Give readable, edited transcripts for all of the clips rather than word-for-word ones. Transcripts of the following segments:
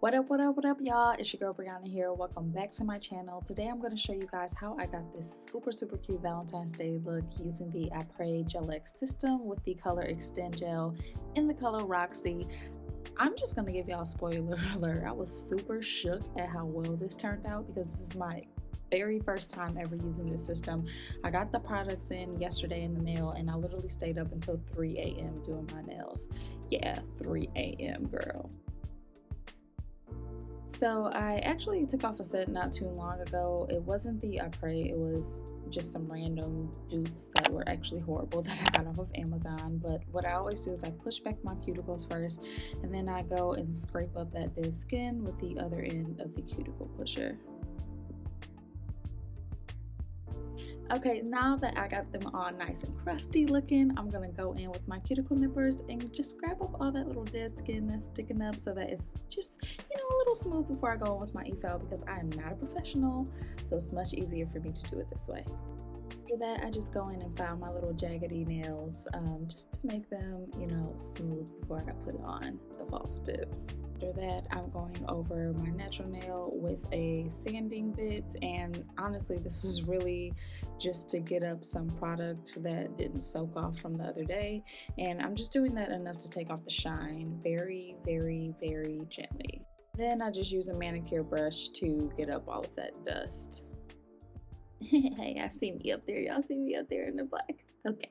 What up, y'all? It's your girl Brianna here. Welcome back to my channel. Today I'm going to show you guys how I got this super cute Valentine's Day look using the Apres Gel X system with the color Extend Gel in the color Roxy. I'm just going to give y'all a spoiler alert. I was super shook at how well this turned out because this is my very first time ever using this system. I got the products in yesterday in the mail and I literally stayed up until 3 a.m. doing my nails. Yeah, 3 a.m. girl. So I actually took off a set not too long ago. It wasn't the Apres, it was just some random dupes that were actually horrible that I got off of Amazon. But what I always do is I push back my cuticles first and then I go and scrape up that dead skin with the other end of the cuticle pusher. Okay, now that I got them all nice and crusty looking, I'm gonna go in with my cuticle nippers and just scrap up all that little dead skin that's sticking up so that it's just, a little smooth before I go in with my e-file because I am not a professional, so it's much easier for me to do it this way. After that, I just go in and file my little jaggedy nails just to make them, smooth before I put on the false tips. After that, I'm going over my natural nail with a sanding bit, and honestly this is really just to get up some product that didn't soak off from the other day, and I'm just doing that enough to take off the shine very gently. Then I just use a manicure brush to get up all of that dust. Hey, I see me up there. Y'all see me up there in the black? Okay.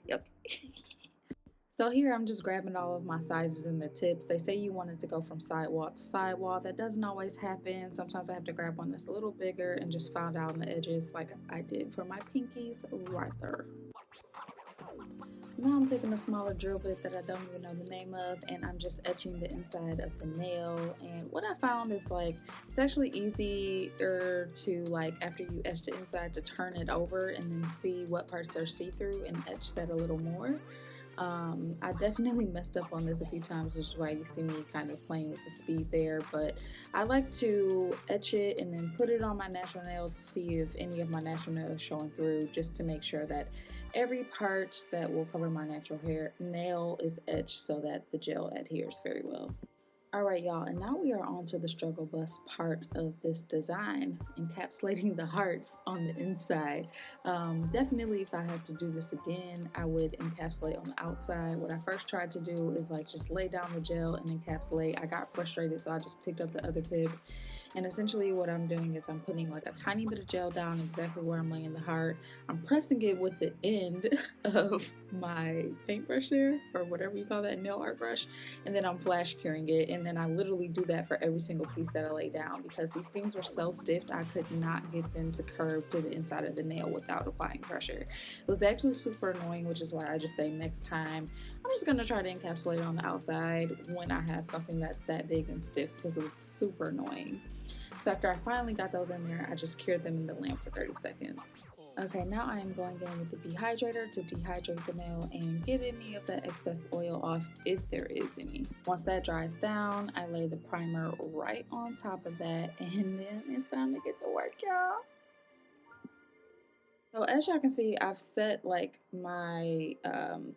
So here I'm just grabbing all of my sizes in the tips. They say you want it to go from sidewall to sidewall. That doesn't always happen. Sometimes I have to grab one that's a little bigger and just file down the edges like I did for my pinkies right there. Now I'm taking a smaller drill bit that I don't even know the name of, and I'm just etching the inside of the nail. And what I found is it's actually easier to after you etch the inside to turn it over and then see what parts are see-through and etch that a little more. I definitely messed up on this a few times, which is why you see me kind of playing with the speed there, but I like to etch it and then put it on my natural nail to see if any of my natural nail is showing through, just to make sure that every part that will cover my natural nail is etched so that the gel adheres very well. Alright y'all, and now we are on to the struggle bus part of this design, encapsulating the hearts on the inside. Definitely if I had to do this again, I would encapsulate on the outside. What I first tried to do is just lay down the gel and encapsulate. I got frustrated, so I just picked up the other tip. And essentially what I'm doing is I'm putting a tiny bit of gel down exactly where I'm laying the heart. I'm pressing it with the end of my paintbrush there, or whatever you call that, nail art brush, and then I'm flash curing it. And then I literally do that for every single piece that I lay down because these things were so stiff I could not get them to curve to the inside of the nail without applying pressure. It was actually super annoying, which is why I just say next time I'm just going to try to encapsulate on the outside when I have something that's that big and stiff, because it was super annoying. So after I finally got those in there, I just cured them in the lamp for 30 seconds. Okay, now I am going in with the dehydrator to dehydrate the nail and get any of that excess oil off if there is any. Once that dries down, I lay the primer right on top of that, and then it's time to get to work, y'all. So as y'all can see, I've set my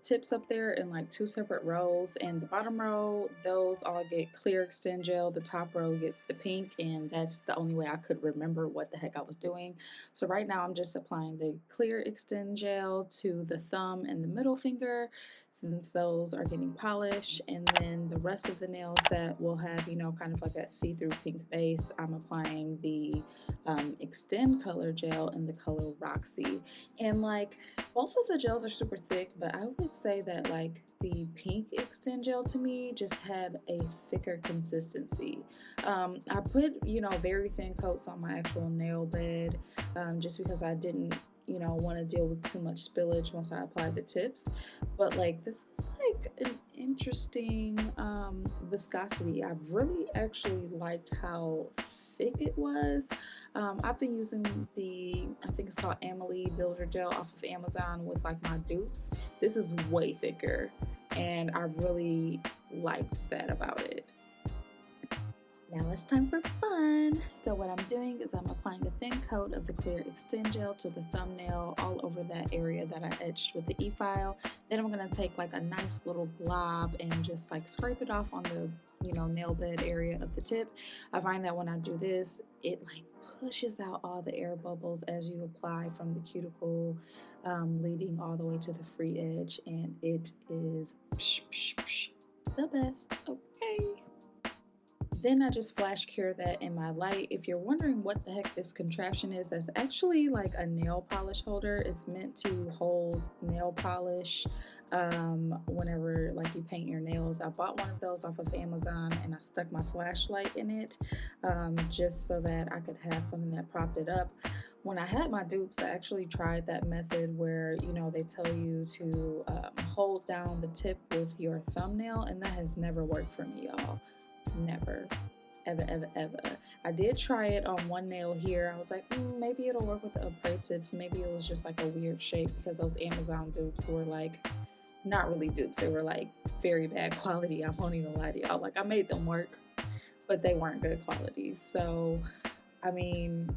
tips up there in two separate rows, and the bottom row, those all get clear Extend Gel, the top row gets the pink, and that's the only way I could remember what the heck I was doing. So right now I'm just applying the clear Extend Gel to the thumb and the middle finger, since those are getting polished, and then the rest of the nails that will have kind of that see-through pink base, I'm applying the Extend color gel in the color Roxy. And both of the gels are super thick, but I would say that the pink Extend Gel to me just had a thicker consistency. I put very thin coats on my actual nail bed just because I didn't want to deal with too much spillage once I applied the tips, but this was an interesting viscosity. I really actually liked how thick it was. I've been using I think it's called Amelie Builder Gel off of Amazon with my dupes. This is way thicker, and I really liked that about it. Now it's time for fun. So what I'm doing is I'm applying a thin coat of the clear extend gel to the thumbnail all over that area that I etched with the e-file. Then I'm going to take like a nice little blob and just like scrape it off on the nail bed area of the tip. I find that when I do this, it like pushes out all the air bubbles as you apply from the cuticle, leading all the way to the free edge, and it is the best. Okay. Then I just flash cure that in my light. If you're wondering what the heck this contraption is, that's actually like a nail polish holder. It's meant to hold nail polish whenever like you paint your nails. I bought one of those off of Amazon and I stuck my flashlight in it just so that I could have something that propped it up. When I had my dupes, I actually tried that method where they tell you to hold down the tip with your thumbnail, and that has never worked for me, y'all. Never, ever. I did try it on one nail here. I was like, maybe it'll work with the Apres tips. Maybe it was just like a weird shape because those Amazon dupes were like not really dupes. They were like very bad quality. I won't even lie to y'all. Like, I made them work, but they weren't good quality. So, I mean,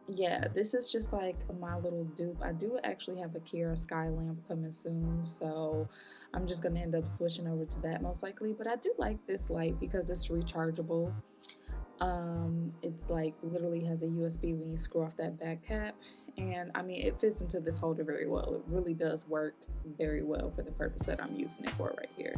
yeah, this is just like my little dupe. I do actually have a Kiara Sky lamp coming soon, so I'm just gonna end up switching over to that most likely. But I do like this light because it's rechargeable. It's like literally has a USB when you screw off that back cap, and I mean it fits into this holder very well. It really does work very well for the purpose that I'm using it for right here.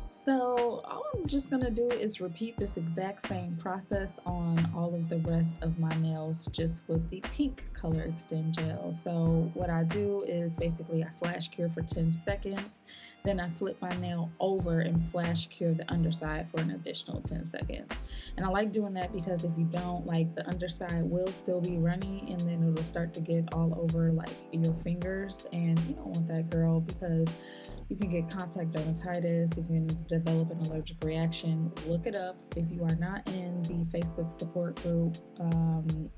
So all I'm just going to do is repeat this exact same process on all of the rest of my nails, just with the pink color extend gel. So what I do is basically I flash cure for 10 seconds, then I flip my nail over and flash cure the underside for an additional 10 seconds. And I like doing that because if you don't, like, the underside will still be runny and then it'll start to get all over like your fingers, and you don't want that, girl, because you can get contact dermatitis, you can develop an allergic reaction. Look it up. If you are not in the Facebook support group on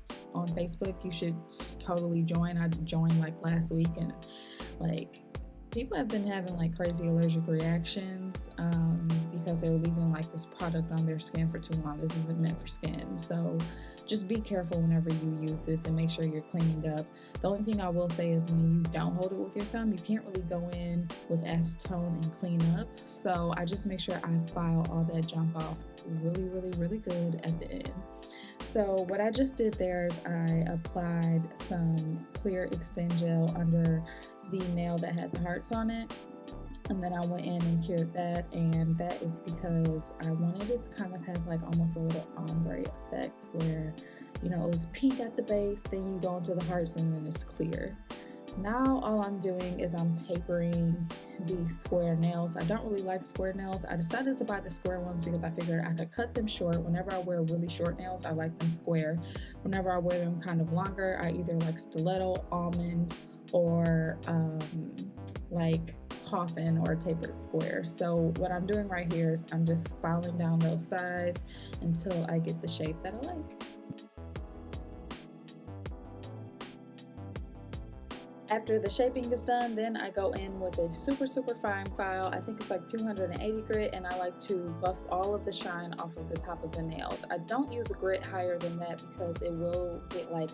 Facebook, you should totally join. I joined like last week, and like people have been having like crazy allergic reactions because they're leaving like this product on their skin for too long. This isn't meant for skin. So just be careful whenever you use this and make sure you're cleaning up. The only thing I will say is when you don't hold it with your thumb, you can't really go in with acetone and clean up. So I just make sure I file all that junk off really good at the end. So what I just did there is I applied some clear extend gel under the nail that had the hearts on it, and then I went in and cured that, and that is because I wanted it to kind of have like almost a little ombre effect where it was pink at the base, then you go into the hearts, and then it's clear. Now all I'm doing is I'm tapering the square nails. I don't really like square nails. I decided to buy the square ones because I figured I could cut them short. Whenever I wear really short nails, I like them square. Whenever I wear them kind of longer, I either like stiletto, almond, or like coffin or tapered square. So what I'm doing right here is I'm just filing down those sides until I get the shape that I like. After the shaping is done, then I go in with a super fine file. I think it's like 280 grit, and I like to buff all of the shine off of the top of the nails. I don't use a grit higher than that because it will get like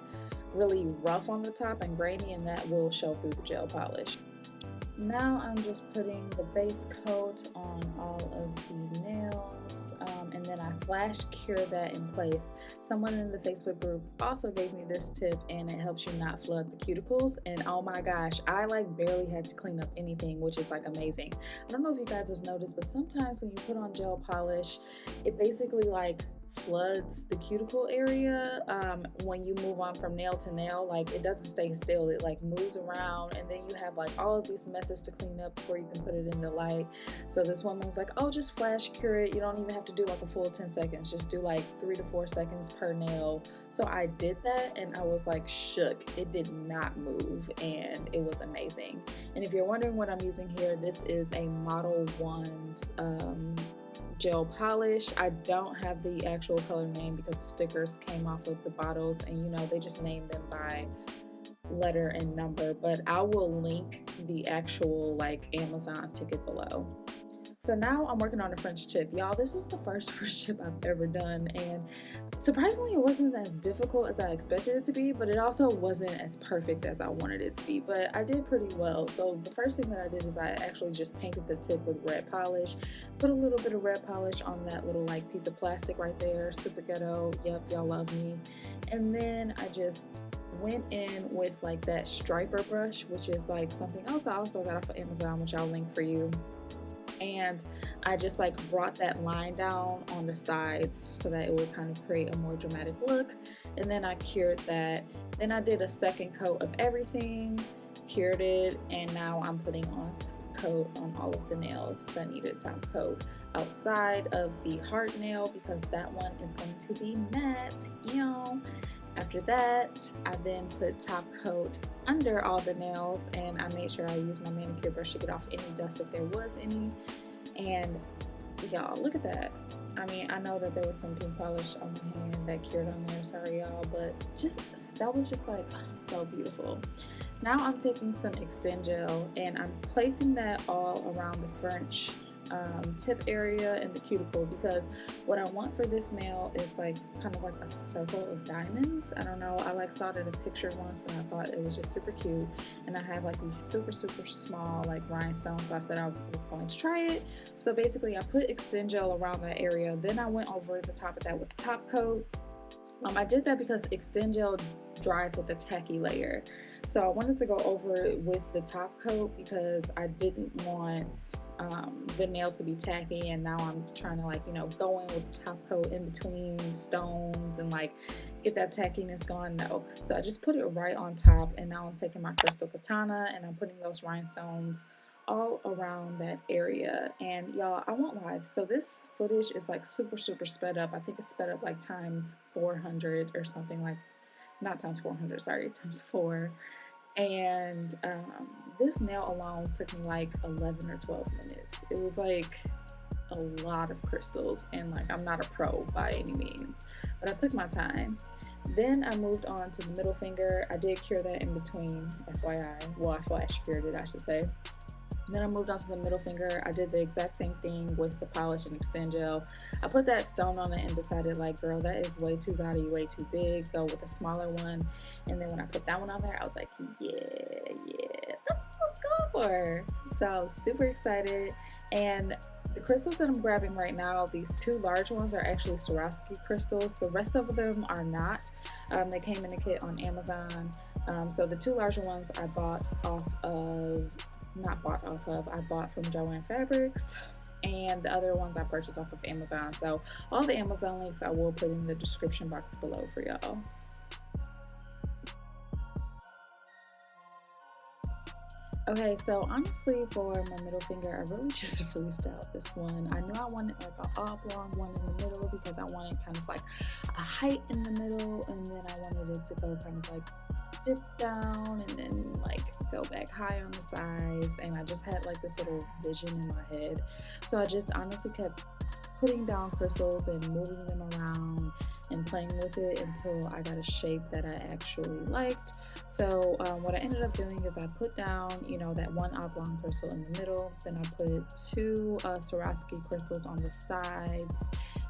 really rough on the top and grainy, and that will show through the gel polish. Now I'm just putting the base coat on all of the nails, and then I flash cure that in place. Someone in the Facebook group also gave me this tip, and it helps you not flood the cuticles, and oh my gosh, I like barely had to clean up anything, which is like amazing. I don't know if you guys have noticed, but sometimes when you put on gel polish, it basically like floods the cuticle area when you move on from nail to nail. Like, it doesn't stay still, it like moves around, and then you have like all of these messes to clean up before you can put it in the light. So this woman was like, oh, just flash cure it, you don't even have to do like a full 10 seconds, just do like 3 to 4 seconds per nail. So I did that, and I was like shook. It did not move, and it was amazing. And if you're wondering what I'm using here, this is a Model 1's gel polish. I don't have the actual color name because the stickers came off of the bottles, and they just named them by letter and number, but I will link the actual like Amazon ticket below. So now I'm working on a French tip. Y'all, this was the first French tip I've ever done, and surprisingly it wasn't as difficult as I expected it to be, but it also wasn't as perfect as I wanted it to be, but I did pretty well. So the first thing that I did is I actually just painted the tip with red polish, put a little bit of red polish on that little like piece of plastic right there, super ghetto, yep, y'all love me. And then I just went in with like that striper brush, which is like something else I also got off of Amazon, which I'll link for you. And I just like brought that line down on the sides so that it would kind of create a more dramatic look. And then I cured that. Then I did a second coat of everything, cured it, and now I'm putting on coat on all of the nails that needed top coat outside of the hard nail because that one is going to be matte, After that, I then put top coat under all the nails, and I made sure I used my manicure brush to get off any dust if there was any. And y'all, look at that. I mean, I know that there was some pink polish on my hand that cured on there, sorry y'all, but that was just like so beautiful. Now I'm taking some Extend Gel and I'm placing that all around the French tip area and the cuticle, because what I want for this nail is like kind of like a circle of diamonds. I don't know, I like saw it in a picture once and I thought it was just super cute, and I have like these super small like rhinestones, so I said I was going to try it. So basically I put Extend Gel around that area, then I went over the top of that with top coat. I did that because Extend Gel dries with a tacky layer, so I wanted to go over it with the top coat because I didn't want the nail to be tacky, and now I'm trying to like go in with the top coat in between stones and like get that tackiness gone. No, so I just put it right on top, and now I'm taking my crystal katana and I'm putting those rhinestones all around that area. And y'all, I won't lie, so this footage is like super sped up. I think it's sped up like times 400 or something, like not times 400, sorry, times 4. And this nail alone took me like 11 or 12 minutes. It was like a lot of crystals, and like I'm not a pro by any means, but I took my time. Then I moved on to the middle finger. I did cure that in between, FYI. Well, I flash cured it, I should say. Then I moved on to the middle finger. I did the exact same thing with the polish and Extend Gel. I put that stone on it and decided like, girl, that is way too gaudy, way too big. Go with a smaller one. And then when I put that one on there, I was like, yeah, that's what I was going for. So I was super excited. And the crystals that I'm grabbing right now, these 2 large ones are actually Swarovski crystals. The rest of them are not. They came in a kit on Amazon. So the 2 larger ones I bought from Joann Fabrics, and the other ones I purchased off of Amazon. So all the Amazon links I will put in the description box below for y'all. Okay, so honestly for my middle finger, I really just freestyled this one. I knew I wanted like an oblong one in the middle because I wanted kind of like a height in the middle, and then I wanted it to go kind of like dip down and then like go back high on the sides, and I just had like this little vision in my head. So I just honestly kept putting down crystals and moving them around and playing with it until I got a shape that I actually liked. So what I ended up doing is I put down, that 1 oblong crystal in the middle, then I put 2 Swarovski crystals on the sides,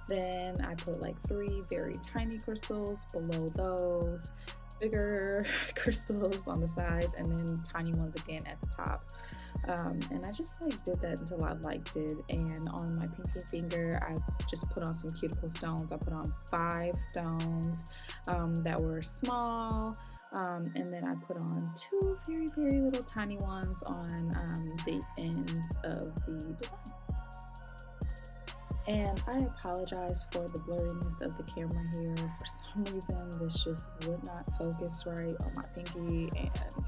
then I put like 3 very tiny crystals below those, bigger crystals on the sides, and then tiny ones again at the top. And I just like did that until I liked it. And on my pinky finger, I just put on some cuticle stones. I put on 5 stones that were small, and then I put on 2 very little tiny ones on the ends of the design. And I apologize for the blurriness of the camera here. For some reason, this just would not focus right on my pinky, and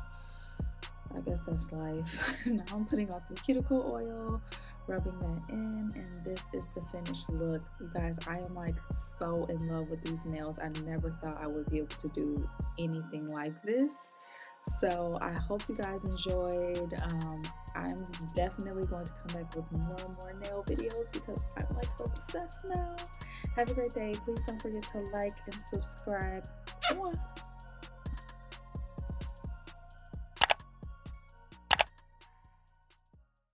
I guess that's life. Now I'm putting on some cuticle oil, rubbing that in, and this is the finished look. You guys, I am like so in love with these nails. I never thought I would be able to do anything like this. So I hope you guys enjoyed. I'm definitely going to come back with more and more nail videos because I'm like obsessed now. Have a great day. Please don't forget to like and subscribe. Mwah.